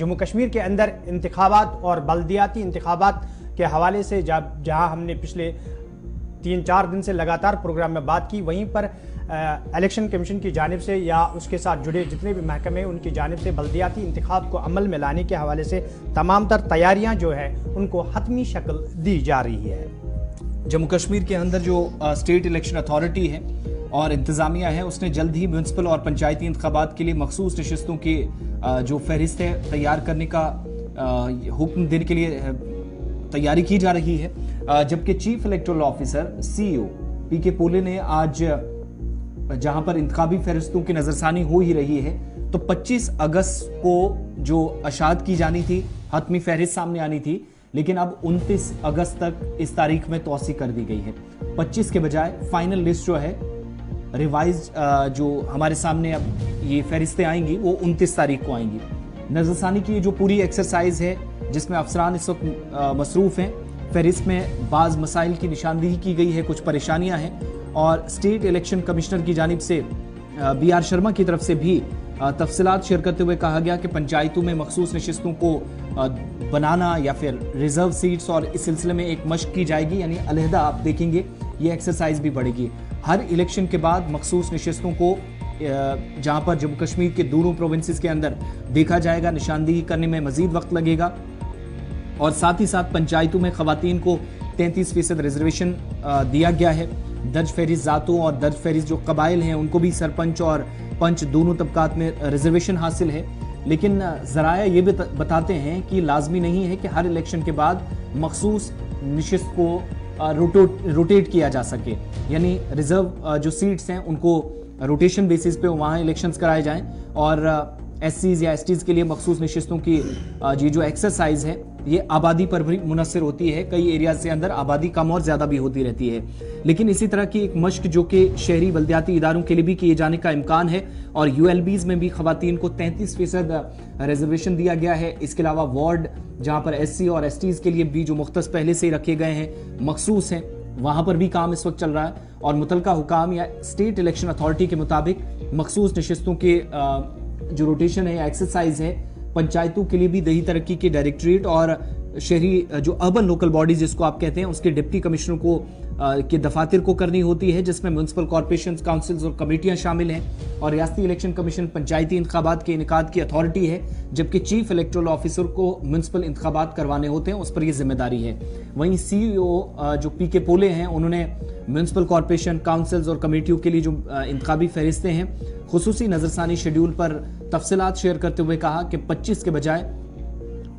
जम्मू कश्मीर के अंदर इंतखाबात और बल्दियाती इंतखाबात के हवाले से जहां हमने पिछले 3-4 दिन से लगातार प्रोग्राम में बात की, वहीं पर इलेक्शन कमीशन की जानिब से या उसके साथ जुड़े जितने भी महकमे उनकी जानिब से बल्दियाती इंतखाब को अमल में लाने के हवाले से तमाम तर तैयारियां जो है उनको हतमी शक्ल दी जा रही है। जम्मू कश्मीर के अंदर जो स्टेट इलेक्शन अथॉरिटी है और इंतज़ामिया है, उसने जल्द ही म्यूनसिपल और पंचायती इंतखाबात के लिए मखसूस नशिस्तों की जो फहरिस्त है तैयार करने का हुक्म देने के लिए तैयारी की जा रही है। जबकि chief electoral officer CEO PK पोले ने आज जहां पर इंतखाबी फहरिस्तों की नजरसानी हो ही रही है, तो 25 अगस्त को जो अशात की जानी थी, हतमी फहरिस्त सामने आनी थी, लेकिन अब 29 अगस्त तक इस तारीख में तौसी कर दी गई है। 25 के बजाय फाइनल लिस्ट जो है रिवाइज जो हमारे सामने अब ये फहरिस्तें आएंगी वो 29 तारीख को आएंगी। नजरसानी की जो पूरी एक्सरसाइज है जिसमें अफसरान इस वक्त मसरूफ हैं, फहरिस्त में बाज़ मसाइल की निशानदेही की गई है, कुछ परेशानियां हैं, और स्टेट इलेक्शन कमिश्नर की जानिब से BR शर्मा की तरफ से भी तफसीलात शेयर करते हुए कहा गया कि पंचायतों में मखसूस नशिस्तों को बनाना या फिर रिजर्व सीट्स और इस सिलसिले में एक मशक की जाएगी, यानी अलहदा आप देखेंगे ये एक्सरसाइज भी बढ़ेगी। हर इलेक्शन के बाद मखसूस नशिस्तों को जहां पर जम्मू कश्मीर के दोनों प्रोविंसेस के अंदर देखा जाएगा, निशानदेही करने में मजीद वक्त लगेगा, और साथ ही साथ पंचायतों में खवातीन को 33% रिजर्वेशन दिया गया है। दर्ज फहरिस्त ज़ातों और दर्ज फहरिस्त जो कबाइल हैं उनको भी सरपंच और पंच दोनों तबकात में रिजर्वेशन हासिल है। लेकिन ज़राया ये भी बताते हैं कि लाजमी नहीं है कि हर इलेक्शन के बाद मखसूस नशिस्त को रोटेट किया जा सके, यानी रिजर्व जो सीट्स हैं उनको रोटेशन बेसिस पे वहाँ इलेक्शंस कराए जाएं, और SCs या STs के लिए मखसूस नशिस्तों की ये जो एक्सरसाइज है ये आबादी पर भी मुनसर होती है। कई एरियाज से अंदर आबादी कम और ज़्यादा भी होती रहती है, लेकिन इसी तरह की एक मश्क जो कि शहरी बल्दियाती इदारों के लिए भी किए जाने का इम्कान है, और ULBs में भी खवातीन को 33% रिजर्वेशन दिया गया है। इसके अलावा वार्ड जहाँ पर SC और STs के लिए भी जो मुख्तस पहले से ही रखे गए हैं, मखसूस हैं, वहाँ पर भी काम इस वक्त चल रहा है, और मुतलका हुकाम या स्टेट इलेक्शन अथॉरिटी के मुताबिक मखसूस नशिस्तों के जो रोटेशन है या एक्सरसाइज है पंचायतों के लिए भी दही तरक्की के डायरेक्टरेट और शहरी जो अर्बन लोकल बॉडीज जिसको आप कहते हैं उसके डिप्टी कमिश्नर को के दफातर को करनी होती है, जिसमें म्यूनसिपल कॉर्पोरेशन, काउंसिल्स और कमेटियां शामिल हैं, और रियासती इलेक्शन कमीशन पंचायती इंतखाबात के इनेकाद की अथॉरिटी है, जबकि चीफ इलेक्टोरल ऑफिसर को म्यूनसिपल इंतखाबात करवाने होते हैं, उस पर यह जिम्मेदारी है। वहीं CEO जो PK पोले हैं उन्होंने म्यूनसिपल कॉर्पोरेशन, काउंसिल्स और कमेटियों के लिए जो इंतखाबी फहरिस्तें हैं खुसूसी नजरसानी शेड्यूल पर तफसीलात शेयर करते हुए कहा कि 25 के बजाय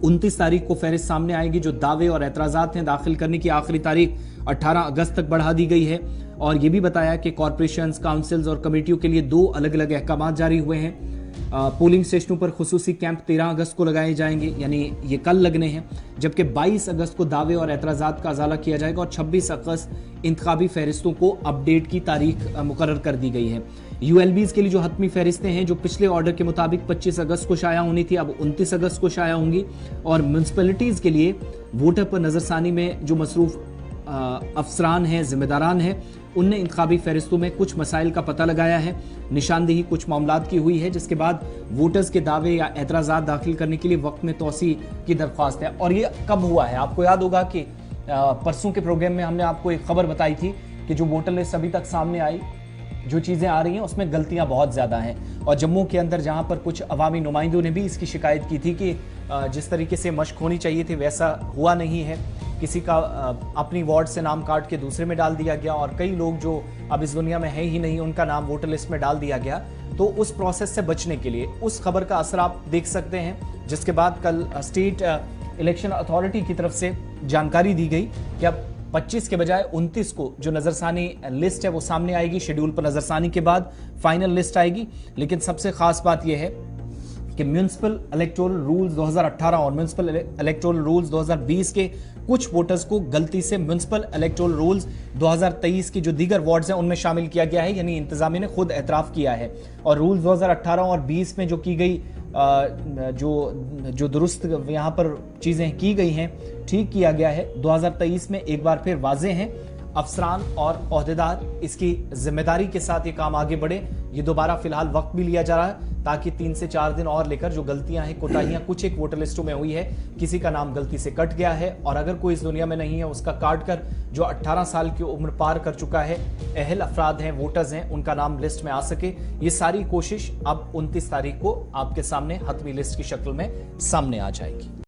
29 तारीख को फहरिस्त सामने आएगी। जो दावे और एतराज़ात हैं दाखिल करने की आखिरी तारीख 18 अगस्त तक बढ़ा दी गई है, और ये भी बताया कि कॉर्पोरेशंस, काउंसिल्स और कमेटियों के लिए 2 अलग अलग अहकाम जारी हुए हैं। पोलिंग स्टेशनों पर खुसूसी कैंप 13 अगस्त को लगाए जाएंगे, यानी ये कल लगने हैं, जबकि 22 अगस्त को दावे और एतराज़ात का अजाला किया जाएगा, और 26 अगस्त इंतखाबी फहरिस्तों को अपडेट की तारीख मुकर्रर कर दी गई है। ULBs के लिए जो हतमी फहरिस्तें हैं जो पिछले ऑर्डर के मुताबिक 25 अगस्त को शाया होनी थी, अब 29 अगस्त को शाया होंगी, और म्यूनसिपैलिटीज़ के लिए वोटर पर नज़रसानी में जो मसरूफ़ अफसरान हैं, जिम्मेदारान हैं, उनने इंतखाबी फहरिस्तों में कुछ मसाइल का पता लगाया है, निशानदेही कुछ मामलात की हुई है, जिसके बाद वोटर्स के दावे या एतराज़ात दाखिल करने के लिए वक्त में तोसी की दरख्वास्त है। और ये कब हुआ है? आपको याद होगा कि परसों के प्रोग्राम में हमने आपको एक खबर बताई थी कि जो वोटर लिस्ट अभी तक सामने आई, जो चीज़ें आ रही हैं उसमें गलतियां बहुत ज़्यादा हैं, और जम्मू के अंदर जहां पर कुछ अवामी नुमाइंदों ने भी इसकी शिकायत की थी कि जिस तरीके से मशक होनी चाहिए थी वैसा हुआ नहीं है। किसी का अपनी वार्ड से नाम काट के दूसरे में डाल दिया गया, और कई लोग जो अब इस दुनिया में है ही नहीं उनका नाम वोटर लिस्ट में डाल दिया गया। तो उस प्रोसेस से बचने के लिए उस खबर का असर आप देख सकते हैं, जिसके बाद कल स्टेट इलेक्शन अथॉरिटी की तरफ से जानकारी दी गई कि अब 25 के बजाय 29 को जो नजरसानी लिस्ट है वो सामने आएगी। शेड्यूल पर नजरसानी के बाद फाइनल लिस्ट आएगी। लेकिन सबसे खास बात यह है कि म्यूनसिपल इलेक्टोरल रूल्स 2018 और म्यूनसिपल इलेक्टोरल रूल्स 2020 के कुछ वोटर्स को गलती से म्यूनसिपल इलेक्टोरल रूल्स 2023 की जो दीगर वार्ड्स हैं उनमें शामिल किया गया है, यानी इंतजामिया ने खुद एतराफ़ किया है। और रूल्स 2018 और 20 में जो की गई जो दुरुस्त यहाँ पर चीज़ें की गई हैं, ठीक किया गया है। 2023 में एक बार फिर वाज़ेह हैं, अफसरान और ओहदेदार इसकी जिम्मेदारी के साथ ये काम आगे बढ़े। ये दोबारा फिलहाल वक्त भी लिया जा रहा है ताकि 3 से 4 दिन और लेकर जो गलतियां हैं, कोताहियां कुछ एक वोटर लिस्टों में हुई है, किसी का नाम गलती से कट गया है और अगर कोई इस दुनिया में नहीं है उसका काट कर जो 18 साल की उम्र पार कर चुका है, अहल अफराद हैं, वोटर्स हैं, उनका नाम लिस्ट में आ सके, ये सारी कोशिश अब 29 तारीख को आपके सामने हतमी लिस्ट की शक्ल में सामने आ जाएगी।